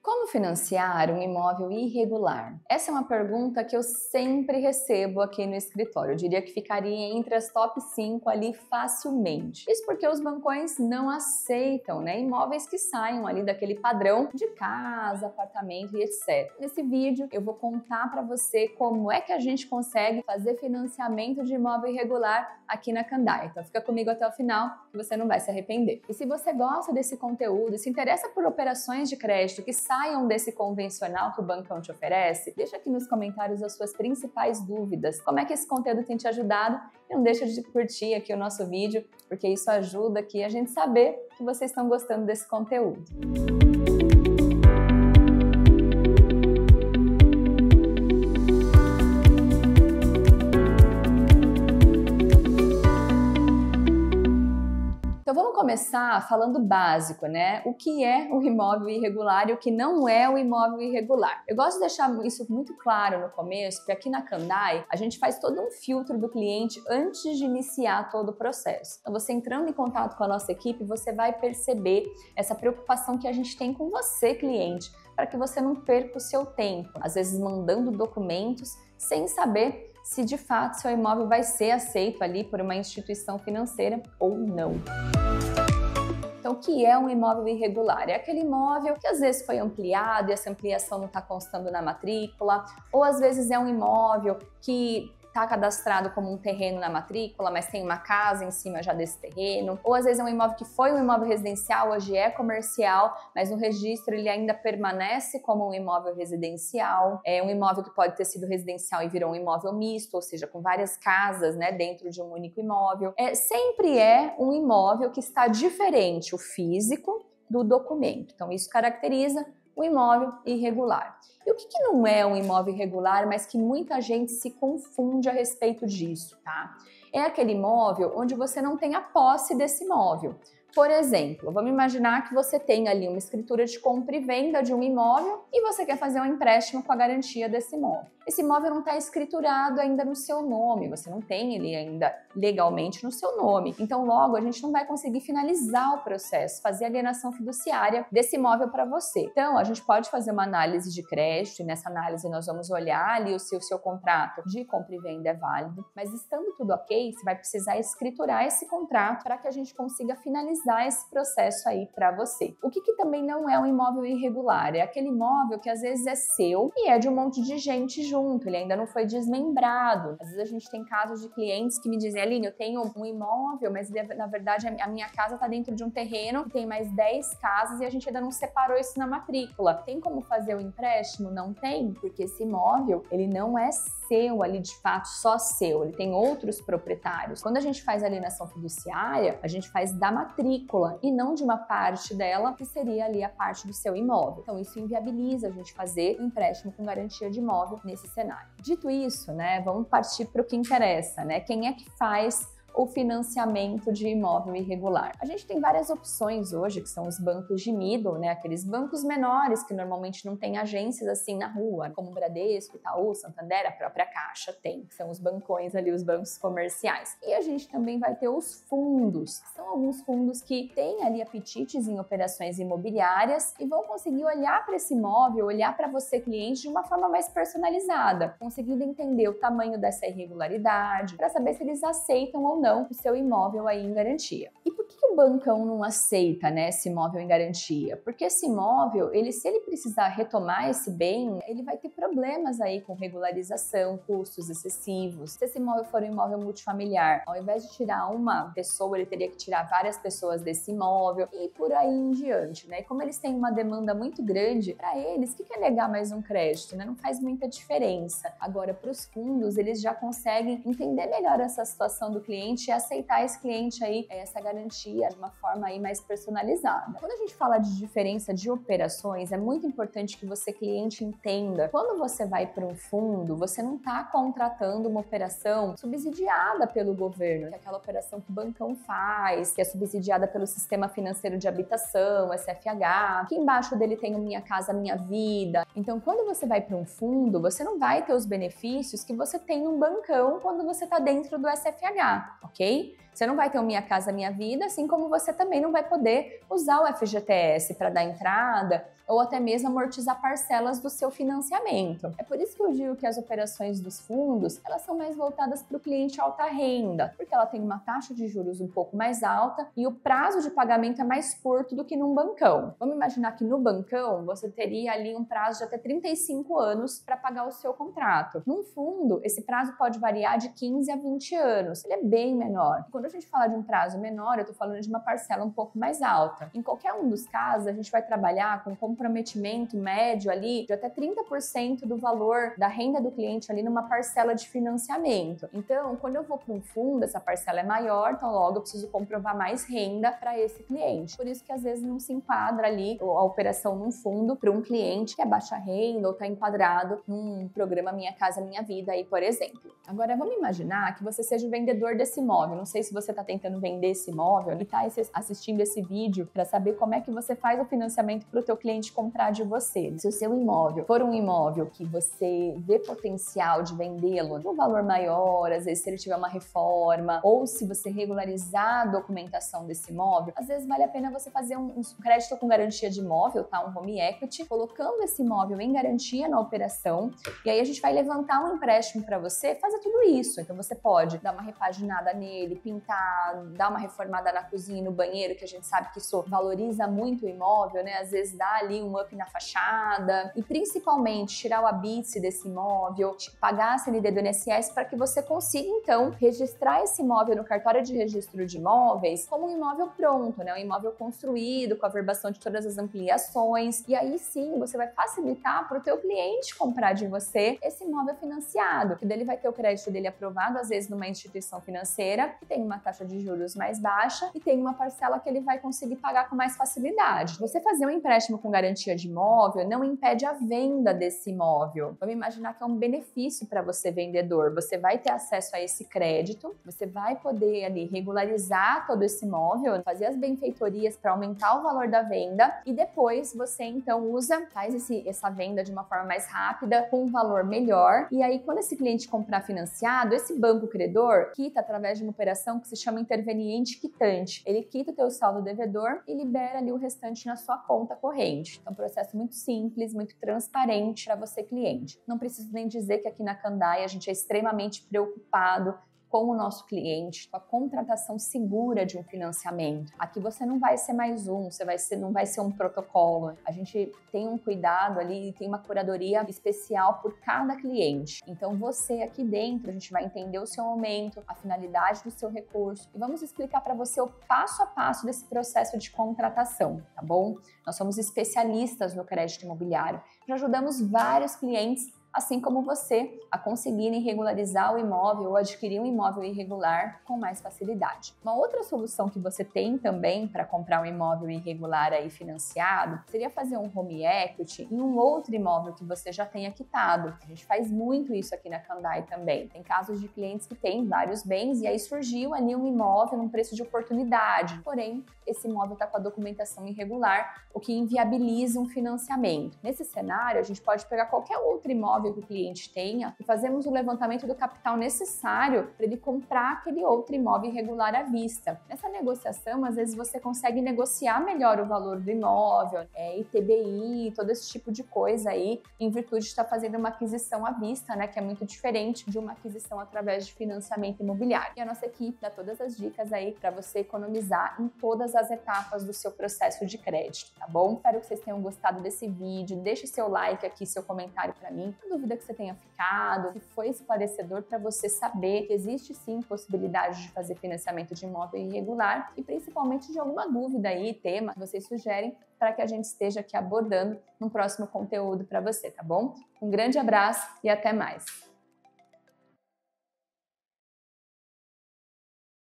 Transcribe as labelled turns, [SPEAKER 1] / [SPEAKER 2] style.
[SPEAKER 1] Como financiar um imóvel irregular? Essa é uma pergunta que eu sempre recebo aqui no escritório. Eu diria que ficaria entre as top 5 ali facilmente. Isso porque os bancões não aceitam, imóveis que saiam ali daquele padrão de casa, apartamento e etc. Nesse vídeo eu vou contar para você como é que a gente consegue fazer financiamento de imóvel irregular aqui na Kandai. Então fica comigo até o final que você não vai se arrepender. E se você gosta desse conteúdo e se interessa por operações de crédito que saiam desse convencional que o bancão te oferece, deixa aqui nos comentários as suas principais dúvidas. Como é que esse conteúdo tem te ajudado? E não deixa de curtir aqui o nosso vídeo, porque isso ajuda aqui a gente saber que vocês estão gostando desse conteúdo. Então vamos começar falando básico, O que é o imóvel irregular e o que não é o imóvel irregular. Eu gosto de deixar isso muito claro no começo, porque aqui na Kandai a gente faz todo um filtro do cliente antes de iniciar todo o processo. Então você entrando em contato com a nossa equipe, você vai perceber essa preocupação que a gente tem com você, cliente, para que você não perca o seu tempo, às vezes mandando documentos sem saber se de fato seu imóvel vai ser aceito ali por uma instituição financeira ou não. Então, o que é um imóvel irregular? É aquele imóvel que às vezes foi ampliado e essa ampliação não está constando na matrícula, ou às vezes é um imóvel que está cadastrado como um terreno na matrícula, mas tem uma casa em cima já desse terreno, ou às vezes é um imóvel que foi um imóvel residencial, hoje é comercial, mas no registro ele ainda permanece como um imóvel residencial, é um imóvel que pode ter sido residencial e virou um imóvel misto, ou seja, com várias casas, dentro de um único imóvel. Sempre é um imóvel que está diferente, o físico, do documento. Então isso caracteriza o imóvel irregular. E o que não é um imóvel irregular, mas que muita gente se confunde a respeito disso, tá? É aquele imóvel onde você não tem a posse desse imóvel. Por exemplo, vamos imaginar que você tem ali uma escritura de compra e venda de um imóvel e você quer fazer um empréstimo com a garantia desse imóvel. Esse imóvel não está escriturado ainda no seu nome, você não tem ele ainda legalmente no seu nome. Então, logo, a gente não vai conseguir finalizar o processo, fazer a alienação fiduciária desse imóvel para você. Então, a gente pode fazer uma análise de crédito e nessa análise nós vamos olhar ali se o seu contrato de compra e venda é válido, mas estando tudo ok, você vai precisar escriturar esse contrato para que a gente consiga finalizar esse processo aí para você. O que também não é um imóvel irregular? É aquele imóvel que às vezes é seu e é de um monte de gente junto, ele ainda não foi desmembrado. Às vezes a gente tem casos de clientes que me dizem, Aline, eu tenho um imóvel, mas na verdade a minha casa está dentro de um terreno, tem mais 10 casas e a gente ainda não separou isso na matrícula. Tem como fazer o empréstimo? Não tem, porque esse imóvel, ele não é seu ali de fato, só seu, ele tem outros proprietários. Quando a gente faz a alienação fiduciária, a gente faz da matrícula e não de uma parte dela, que seria ali a parte do seu imóvel. Então isso inviabiliza a gente fazer um empréstimo com garantia de imóvel nesse cenário. Dito isso, vamos partir para o que interessa, Quem é que faz o financiamento de imóvel irregular? A gente tem várias opções hoje, que são os bancos de middle, aqueles bancos menores que normalmente não tem agências assim na rua, como Bradesco, Itaú, Santander, a própria Caixa tem, são os bancões ali, os bancos comerciais. E a gente também vai ter os fundos, são alguns fundos que têm ali apetites em operações imobiliárias e vão conseguir olhar para esse imóvel, olhar para você, cliente, de uma forma mais personalizada, conseguindo entender o tamanho dessa irregularidade, para saber se eles aceitam ou não o seu imóvel aí em garantia. E por que o bancão não aceita, esse imóvel em garantia? Porque esse imóvel, se ele precisar retomar esse bem, ele vai ter problemas aí com regularização, custos excessivos. Se esse imóvel for um imóvel multifamiliar, ao invés de tirar uma pessoa, ele teria que tirar várias pessoas desse imóvel e por aí em diante, E como eles têm uma demanda muito grande, para eles, o que é negar mais um crédito, Não faz muita diferença. Agora, para os fundos, eles já conseguem entender melhor essa situação do cliente e aceitar esse cliente aí, essa garantia de uma forma aí mais personalizada. Quando a gente fala de diferença de operações, é muito importante que você, cliente, entenda. Quando você vai para um fundo, você não está contratando uma operação subsidiada pelo governo, que é aquela operação que o bancão faz, que é subsidiada pelo Sistema Financeiro de Habitação, SFH, que embaixo dele tem o Minha Casa Minha Vida. Então, quando você vai para um fundo, você não vai ter os benefícios que você tem num bancão quando você está dentro do SFH. Ok? Você não vai ter o Minha Casa Minha Vida, assim como você também não vai poder usar o FGTS para dar entrada ou até mesmo amortizar parcelas do seu financiamento. É por isso que eu digo que as operações dos fundos, elas são mais voltadas para o cliente alta renda, porque ela tem uma taxa de juros um pouco mais alta e o prazo de pagamento é mais curto do que num bancão. Vamos imaginar que no bancão você teria ali um prazo de até 35 anos para pagar o seu contrato. Num fundo, esse prazo pode variar de 15 a 20 anos. Ele é bem menor. Quando a gente fala de um prazo menor, eu estou falando de uma parcela um pouco mais alta. Em qualquer um dos casos, a gente vai trabalhar com comprometimento médio ali de até 30% do valor da renda do cliente ali numa parcela de financiamento. Então, quando eu vou para um fundo, essa parcela é maior, então logo eu preciso comprovar mais renda para esse cliente. Por isso que às vezes não se enquadra ali a operação num fundo para um cliente que é baixa renda ou está enquadrado num programa Minha Casa Minha Vida aí, por exemplo. Agora, vamos imaginar que você seja o vendedor desse imóvel. Não sei se você está tentando vender esse imóvel e está assistindo esse vídeo para saber como é que você faz o financiamento para o teu cliente comprar de você. Se o seu imóvel for um imóvel que você vê potencial de vendê-lo num valor maior, às vezes se ele tiver uma reforma, ou se você regularizar a documentação desse imóvel, às vezes vale a pena você fazer um crédito com garantia de imóvel, tá? Um home equity, colocando esse imóvel em garantia na operação, e aí a gente vai levantar um empréstimo para você fazer tudo isso. Então você pode dar uma repaginada nele, pintar, dar uma reformada na cozinha e no banheiro, que a gente sabe que isso valoriza muito o imóvel, né? Às vezes dá ali um up na fachada, e principalmente tirar o habite desse imóvel, pagar a CND do INSS para que você consiga então registrar esse imóvel no cartório de registro de imóveis como um imóvel pronto, né? Um imóvel construído com a averbação de todas as ampliações, e aí sim você vai facilitar para o teu cliente comprar de você esse imóvel financiado, que daí ele vai ter o crédito dele aprovado, às vezes numa instituição financeira que tem uma taxa de juros mais baixa e tem uma parcela que ele vai conseguir pagar com mais facilidade. Você fazer um empréstimo com garantia de imóvel não impede a venda desse imóvel. Vamos imaginar que é um benefício para você, vendedor. Você vai ter acesso a esse crédito, você vai poder ali regularizar todo esse imóvel, fazer as benfeitorias para aumentar o valor da venda e depois você então faz essa venda de uma forma mais rápida, com um valor melhor. E aí, quando esse cliente comprar financiado, esse banco credor quita através de uma operação que se chama interveniente quitante. Ele quita o teu saldo devedor e libera ali o restante na sua conta corrente. Então, é um processo muito simples, muito transparente para você, cliente. Não preciso nem dizer que aqui na Kandai a gente é extremamente preocupado com o nosso cliente, com a contratação segura de um financiamento. Aqui você não vai ser mais um, não vai ser um protocolo. A gente tem um cuidado ali, tem uma curadoria especial por cada cliente. Então você aqui dentro, a gente vai entender o seu momento, a finalidade do seu recurso e vamos explicar para você o passo a passo desse processo de contratação, tá bom? Nós somos especialistas no crédito imobiliário. Já ajudamos vários clientes assim como você, a conseguirem regularizar o imóvel ou adquirir um imóvel irregular com mais facilidade. Uma outra solução que você tem também para comprar um imóvel irregular aí financiado seria fazer um home equity em um outro imóvel que você já tenha quitado. A gente faz muito isso aqui na Kandai também. Tem casos de clientes que têm vários bens e aí surgiu ali um imóvel num preço de oportunidade. Porém, esse imóvel está com a documentação irregular, o que inviabiliza um financiamento. Nesse cenário, a gente pode pegar qualquer outro imóvel que o cliente tenha e fazemos o levantamento do capital necessário para ele comprar aquele outro imóvel irregular à vista. Nessa negociação, às vezes você consegue negociar melhor o valor do imóvel, ITBI, todo esse tipo de coisa aí, em virtude de estar fazendo uma aquisição à vista, né, que é muito diferente de uma aquisição através de financiamento imobiliário. E a nossa equipe dá todas as dicas aí para você economizar em todas as etapas do seu processo de crédito, tá bom? Espero que vocês tenham gostado desse vídeo. Deixe seu like aqui, seu comentário para mim. Dúvida que você tenha ficado, se foi esclarecedor para você saber que existe sim possibilidade de fazer financiamento de imóvel irregular e principalmente de alguma dúvida aí, tema que vocês sugerem para que a gente esteja aqui abordando no próximo conteúdo para você, tá bom? Um grande abraço e até mais!